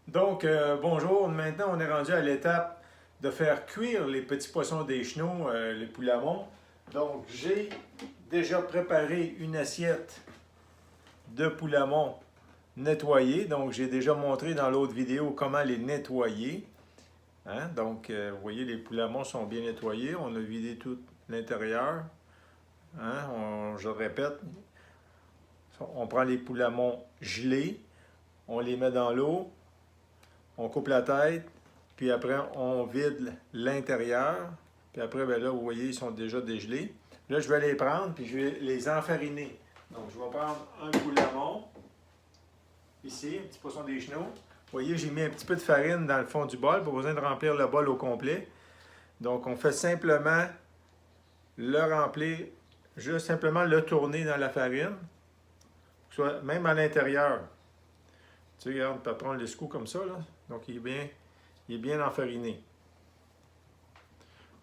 Donc, bonjour. Maintenant, on est rendu à l'étape de faire cuire les petits poissons des chenaux, les poulamons. Donc, j'ai déjà préparé une assiette de poulamons nettoyés. Donc, j'ai déjà montré dans l'autre vidéo comment les nettoyer. Hein? Donc, vous voyez, les poulamons sont bien nettoyés. On a vidé tout l'intérieur. Hein? Je le répète, on prend les poulamons gelés, on les met dans l'eau. On coupe la tête, puis après, on vide l'intérieur. Puis après, ben là, vous voyez, ils sont déjà dégelés. Là, je vais les prendre, puis je vais les enfariner. Donc, je vais prendre un poulamon, ici, un petit poisson des chenaux. Vous voyez, j'ai mis un petit peu de farine dans le fond du bol, pas besoin de remplir le bol au complet. Donc, on fait simplement le remplir, juste simplement le tourner dans la farine, soit même à l'intérieur. Tu sais, regarde, tu peux prendre l'escou comme ça, là. Donc, il est bien enfariné.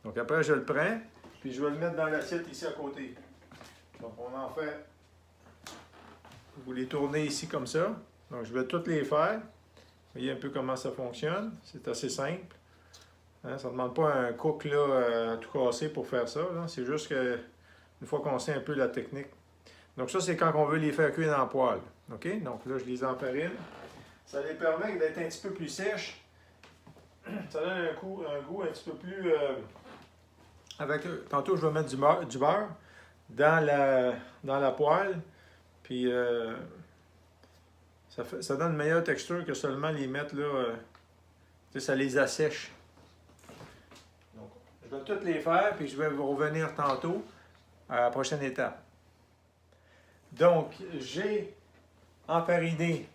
Donc après, je le prends, puis je vais le mettre dans l'assiette ici à côté. Donc on en fait, vous les tournez ici comme ça. Donc je vais toutes les faire. Vous voyez un peu comment ça fonctionne. C'est assez simple. Hein, ça ne demande pas un cook là, à tout casser pour faire ça. C'est juste que une fois qu'on sait un peu la technique. Donc ça, c'est quand on veut les faire cuire dans la poêle. OK? Donc là, je les enfarine. Ça les permet d'être un petit peu plus sèches. Ça donne un goût un petit peu plus... tantôt, je vais mettre du beurre dans la poêle. Puis ça donne une meilleure texture que seulement les mettre là. Ça les assèche. Donc, je vais toutes les faire, puis je vais vous revenir tantôt à la prochaine étape. Donc, j'ai enfariné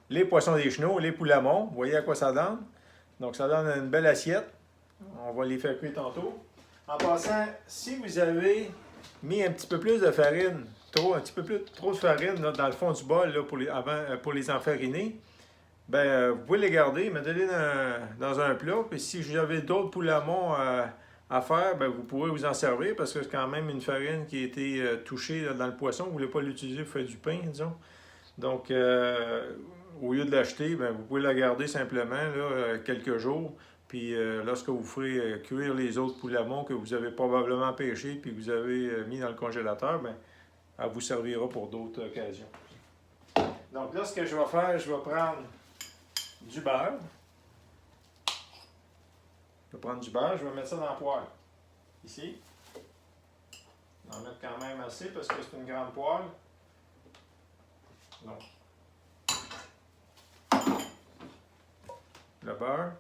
les poissons des chenaux, les poulamons. Vous voyez à quoi ça donne? Donc, ça donne une belle assiette. On va les faire cuire tantôt. En passant, si vous avez mis un petit peu plus de farine, un petit peu plus trop de farine là, dans le fond du bol là, pour les enfariner, ben, vous pouvez les garder, mettez-les dans un plat. Puis si vous avez d'autres poulamons à faire, ben, vous pourrez vous en servir parce que c'est quand même une farine qui a été touchée là, dans le poisson. Vous ne voulez pas l'utiliser pour faire du pain, disons. Donc, au lieu de l'acheter, ben, vous pouvez la garder simplement là, quelques jours. Puis lorsque vous ferez cuire les autres poulamons que vous avez probablement pêchés puis que vous avez mis dans le congélateur, bien, elle vous servira pour d'autres occasions. Donc là, ce que je vais faire, je vais prendre du beurre. Je vais prendre du beurre, je vais mettre ça dans la poêle. Ici. Je vais en mettre quand même assez parce que c'est une grande poêle. Donc, le beurre.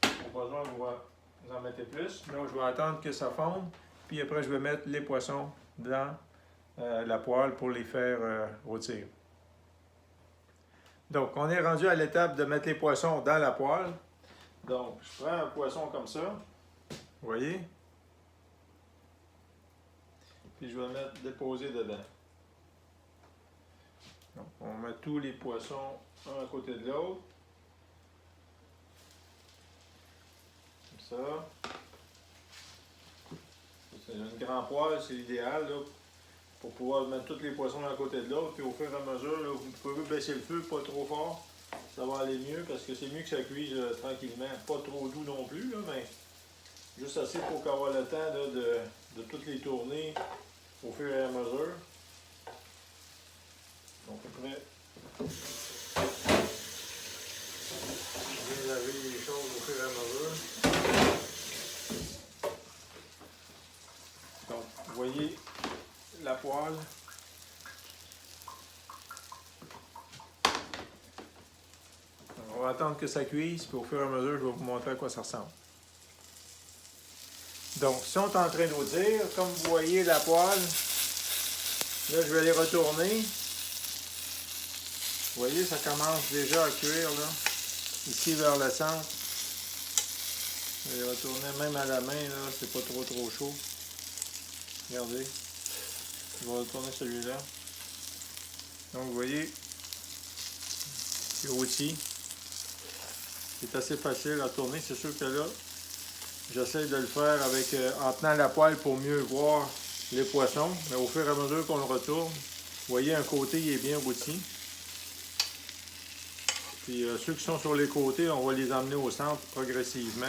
Au besoin, vous en mettez plus. Là, je vais attendre que ça fonde. Puis après, je vais mettre les poissons dans la poêle pour les faire rôtir. Donc, on est rendu à l'étape de mettre les poissons dans la poêle. Donc, je prends un poisson comme ça. Vous voyez? Puis je vais le mettre déposé dedans. Donc, on met tous les poissons un à côté de l'autre. Ça. C'est une grande poêle, c'est idéal là, pour pouvoir mettre tous les poissons d'un côté de l'autre. Puis au fur et à mesure, là, vous pouvez baisser le feu, pas trop fort. Ça va aller mieux parce que c'est mieux que ça cuise tranquillement. Pas trop doux non plus, là, mais juste assez pour qu'avoir le temps là, de toutes les tourner au fur et à mesure. Donc après, bien laver les choses au fur et à mesure. Donc, vous voyez la poêle. On va attendre que ça cuise, puis au fur et à mesure, je vais vous montrer à quoi ça ressemble. Donc, ils sont en train d'audir. Comme vous voyez la poêle, là, je vais les retourner. Vous voyez, ça commence déjà à cuire, là, ici vers le centre. Je vais les retourner même à la main, là, c'est pas trop chaud. Regardez. Je vais retourner celui-là. Donc, vous voyez, c'est rôti. C'est assez facile à tourner. C'est sûr que là, j'essaie de le faire avec, en tenant la poêle pour mieux voir les poissons. Mais au fur et à mesure qu'on le retourne, vous voyez, un côté il est bien rôti. Puis ceux qui sont sur les côtés, on va les emmener au centre progressivement.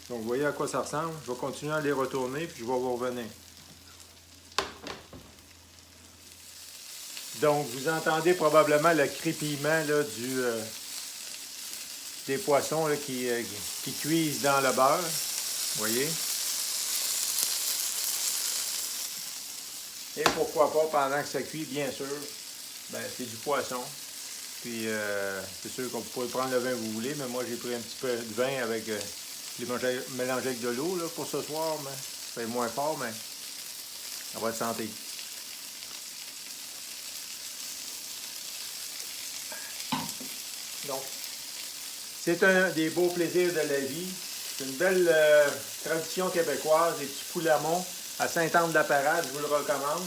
Donc vous voyez à quoi ça ressemble. Je vais continuer à les retourner, puis je vais vous revenir. Donc vous entendez probablement le crépillement là, des poissons là, qui cuisent dans le beurre. Vous voyez? Et pourquoi pas, pendant que ça cuit, bien sûr, ben, c'est du poisson. Puis c'est sûr qu'on peut prendre le vin que vous voulez, mais moi j'ai pris un petit peu de vin avec les mélangé avec de l'eau là, pour ce soir. Mais c'est moins fort, mais à votre santé. Donc, c'est un des beaux plaisirs de la vie. C'est une belle tradition québécoise, des petits poulamons à Sainte-Anne-de-la-Parade, je vous le recommande.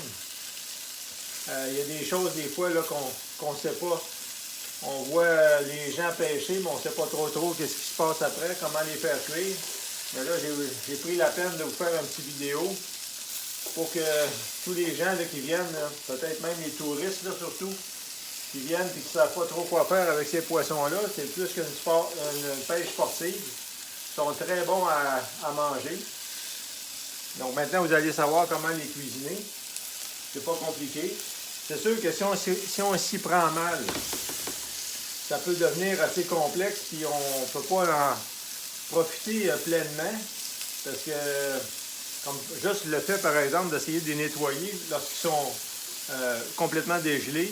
Il y a des choses des fois là, qu'on ne sait pas. On voit les gens pêcher, mais on ne sait pas trop qu'est-ce qui se passe après, comment les faire cuire. Mais là, j'ai pris la peine de vous faire une petite vidéo pour que tous les gens là, qui viennent, peut-être même les touristes là, surtout, qui viennent et qui ne savent pas trop quoi faire avec ces poissons-là, c'est plus qu'une pêche sportive. Ils sont très bons à manger. Donc maintenant, vous allez savoir comment les cuisiner. C'est pas compliqué. C'est sûr que si on s'y prend mal, ça peut devenir assez complexe puis on ne peut pas en profiter pleinement. Parce que, comme juste le fait, par exemple, d'essayer de les nettoyer lorsqu'ils sont complètement dégelés,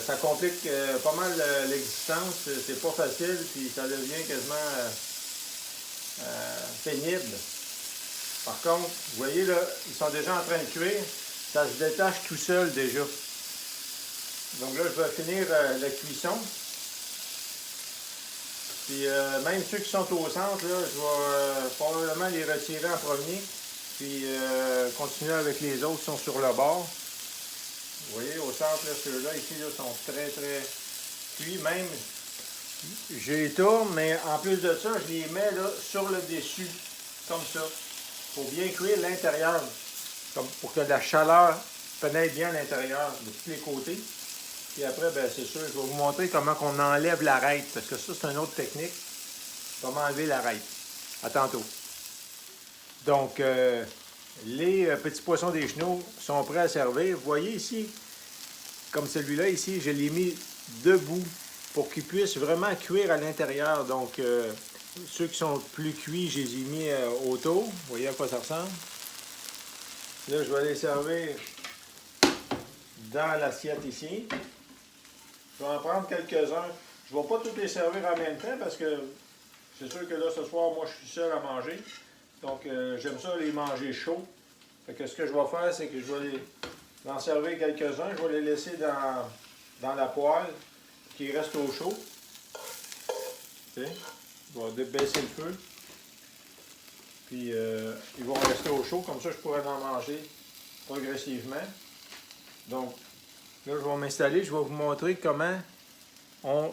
ça complique pas mal l'existence. C'est pas facile puis ça devient quasiment pénible. Par contre, vous voyez là, ils sont déjà en train de cuire. Ça se détache tout seul déjà. Donc là, je vais finir la cuisson. Puis même ceux qui sont au centre, là, je vais probablement les retirer en premier. Puis continuer avec les autres qui sont sur le bord. Vous voyez, au centre, ceux-là, ici, là, sont très cuits. Même, je les tourne, mais en plus de ça, je les mets là, sur le dessus, comme ça. Pour bien cuire l'intérieur, pour que la chaleur pénètre bien à l'intérieur de tous les côtés. Puis après, ben, c'est sûr, je vais vous montrer comment on enlève l'arête, parce que ça, c'est une autre technique. Comment enlever l'arête. À tantôt. Donc, les petits poissons des chenaux sont prêts à servir. Vous voyez ici, comme celui-là ici, je l'ai mis debout pour qu'il puisse vraiment cuire à l'intérieur. Donc, ceux qui sont plus cuits, je les ai mis autour. Vous voyez à quoi ça ressemble? Là, je vais les servir dans l'assiette ici. Je vais en prendre quelques-uns. Je ne vais pas tous les servir en même temps parce que c'est sûr que là, ce soir, moi, je suis seul à manger. Donc, j'aime ça les manger chauds. Fait que ce que je vais faire, c'est que je vais en servir quelques-uns. Je vais les laisser dans la poêle qui reste au chaud. Okay. Je vais baisser le feu. Puis, ils vont rester au chaud. Comme ça, je pourrai en manger progressivement. Donc, là, je vais m'installer. Je vais vous montrer comment on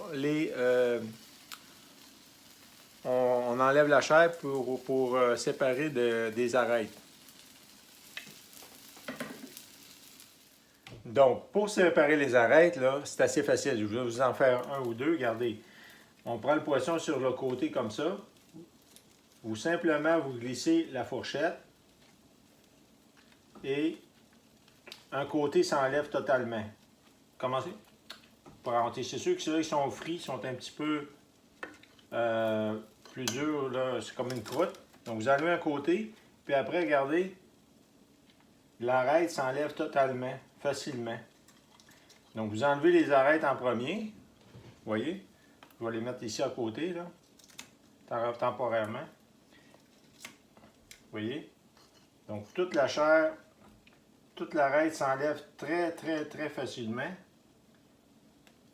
enlève la chair pour séparer des arêtes. Donc, pour séparer les arêtes, là, c'est assez facile. Je vais vous en faire un ou deux. Regardez, on prend le poisson sur le côté comme ça. Vous simplement, vous glissez la fourchette et un côté s'enlève totalement. Commencez. C'est sûr que ceux-là, ils sont frits, sont un petit peu plus durs, là, c'est comme une croûte. Donc, vous enlevez un côté, puis après, regardez, l'arête s'enlève totalement, facilement. Donc, vous enlevez les arêtes en premier. Vous voyez? Je vais les mettre ici à côté, là, temporairement. Vous voyez? Donc, toute la chair, toute l'arête s'enlève très facilement.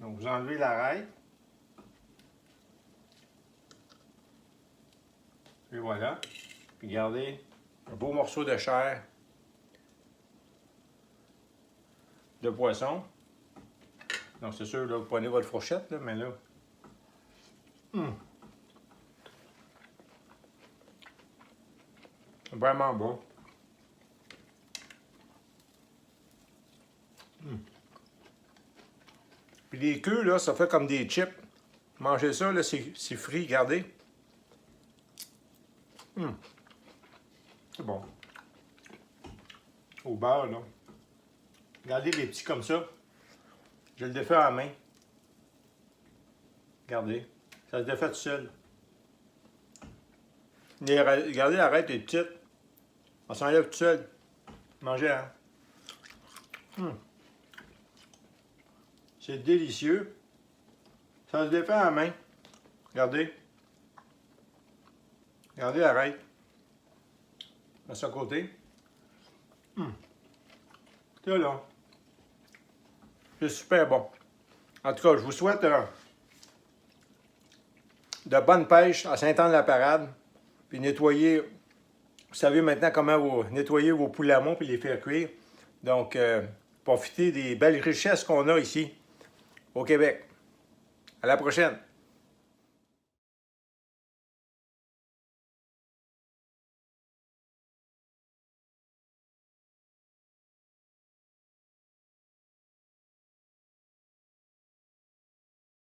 Donc, vous enlevez l'arête. Et voilà. Puis, regardez, un beau morceau de chair de poisson. Donc, c'est sûr, là, vous prenez votre fourchette, là, mais là... Vraiment bon. Puis les queues, là, ça fait comme des chips. Mangez ça, là, c'est frit, regardez. C'est bon. Au beurre, là. Regardez les petits comme ça. Je le défais à la main. Regardez. Ça se défait tout seul. Regardez, la raie est petite. On s'enlève tout seul. Mangez, hein. C'est délicieux. Ça se défait à la main. Regardez. Regardez la raie. À ce côté. C'est là. C'est super bon. En tout cas, je vous souhaite de bonnes pêches à Saint-Anne-de-la-Parade. Puis nettoyer, vous savez maintenant comment vous nettoyer vos poules à mont puis les faire cuire. Donc, profitez des belles richesses qu'on a ici au Québec. À la prochaine!